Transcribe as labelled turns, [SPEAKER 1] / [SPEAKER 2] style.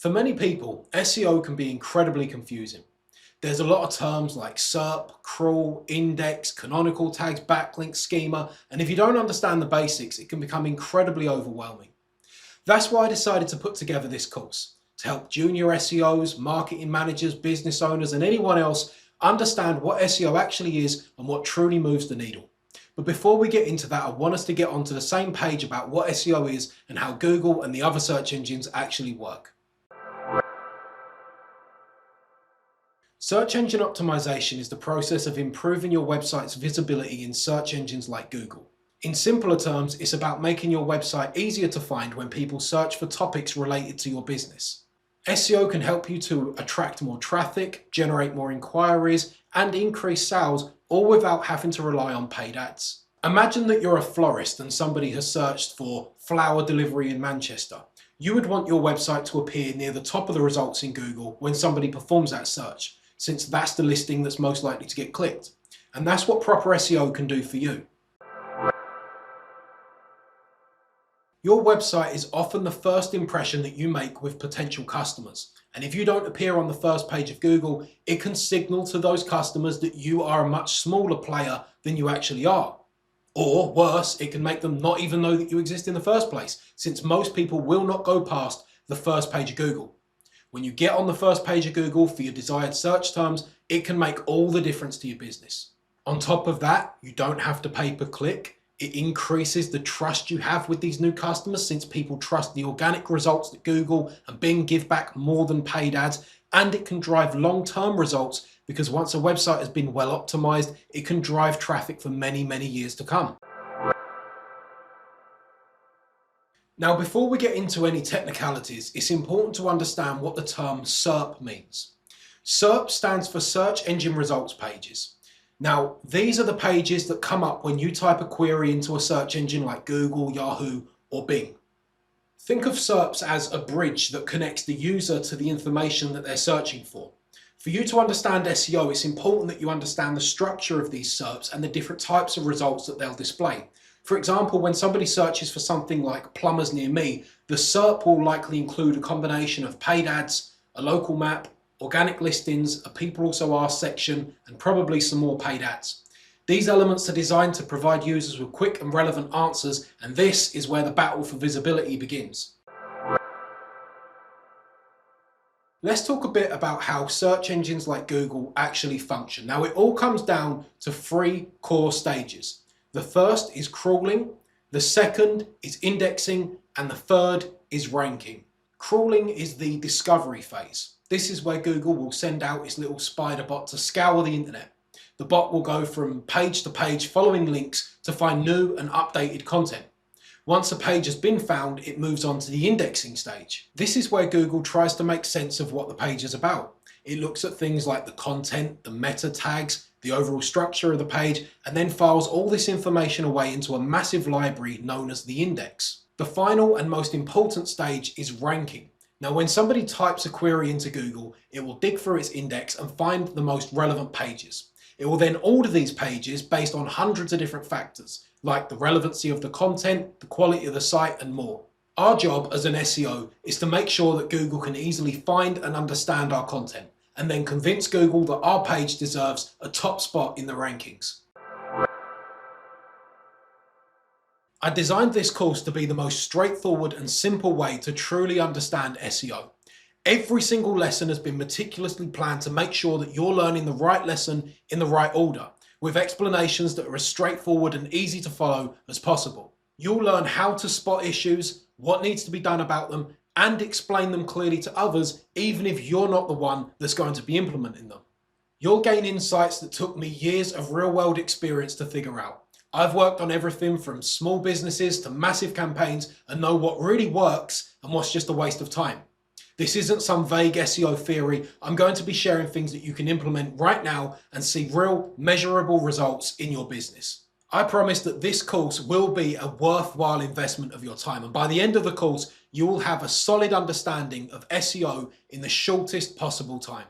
[SPEAKER 1] For many people, SEO can be incredibly confusing. There's a lot of terms like SERP, crawl, index, canonical tags, backlink, schema, and if you don't understand the basics, it can become incredibly overwhelming. That's why I decided to put together this course, to help junior SEOs, marketing managers, business owners, and anyone else understand what SEO actually is and what truly moves the needle. But before we get into that, I want us to get onto the same page about what SEO is and how Google and the other search engines actually work. Search engine optimization is the process of improving your website's visibility in search engines like Google. In simpler terms, it's about making your website easier to find when people search for topics related to your business. SEO can help you to attract more traffic, generate more inquiries, and increase sales, all without having to rely on paid ads. Imagine that you're a florist and somebody has searched for flower delivery in Manchester. You would want your website to appear near the top of the results in Google when somebody performs that search, since that's the listing that's most likely to get clicked. And that's what proper SEO can do for you. Your website is often the first impression that you make with potential customers. And if you don't appear on the first page of Google, it can signal to those customers that you are a much smaller player than you actually are. Or worse, it can make them not even know that you exist in the first place, since most people will not go past the first page of Google. When you get on the first page of Google for your desired search terms, it can make all the difference to your business. On top of that, you don't have to pay per click. It increases the trust you have with these new customers, since people trust the organic results that Google and Bing give back more than paid ads, and it can drive long-term results because once a website has been well optimized, it can drive traffic for many, many years to come. Now, before we get into any technicalities, it's important to understand what the term SERP means. SERP stands for Search Engine Results Pages. Now, these are the pages that come up when you type a query into a search engine like Google, Yahoo, or Bing. Think of SERPs as a bridge that connects the user to the information that they're searching for. For you to understand SEO, it's important that you understand the structure of these SERPs and the different types of results that they'll display. For example, when somebody searches for something like plumbers near me, the SERP will likely include a combination of paid ads, a local map, organic listings, a people also asked section, and probably some more paid ads. These elements are designed to provide users with quick and relevant answers, and this is where the battle for visibility begins. Let's talk a bit about how search engines like Google actually function. Now, it all comes down to three core stages. The first is crawling, the second is indexing, and the third is ranking. Crawling is the discovery phase. This is where Google will send out its little spider bot to scour the internet. The bot will go from page to page following links to find new and updated content. Once a page has been found, it moves on to the indexing stage. This is where Google tries to make sense of what the page is about. It looks at things like the content, the meta tags, the overall structure of the page, and then files all this information away into a massive library known as the index. The final and most important stage is ranking. Now, when somebody types a query into Google, it will dig through its index and find the most relevant pages. It will then order these pages based on hundreds of different factors, like the relevancy of the content, the quality of the site, and more. Our job as an SEO is to make sure that Google can easily find and understand our content, and then convince Google that our page deserves a top spot in the rankings. I designed this course to be the most straightforward and simple way to truly understand SEO. Every single lesson has been meticulously planned to make sure that you're learning the right lesson in the right order, with explanations that are as straightforward and easy to follow as possible. You'll learn how to spot issues, what needs to be done about them, and explain them clearly to others, even if you're not the one that's going to be implementing them. You'll gain insights that took me years of real-world experience to figure out. I've worked on everything from small businesses to massive campaigns and know what really works and what's just a waste of time. This isn't some vague SEO theory. I'm going to be sharing things that you can implement right now and see real, measurable results in your business. I promise that this course will be a worthwhile investment of your time, and by the end of the course, you will have a solid understanding of SEO in the shortest possible time.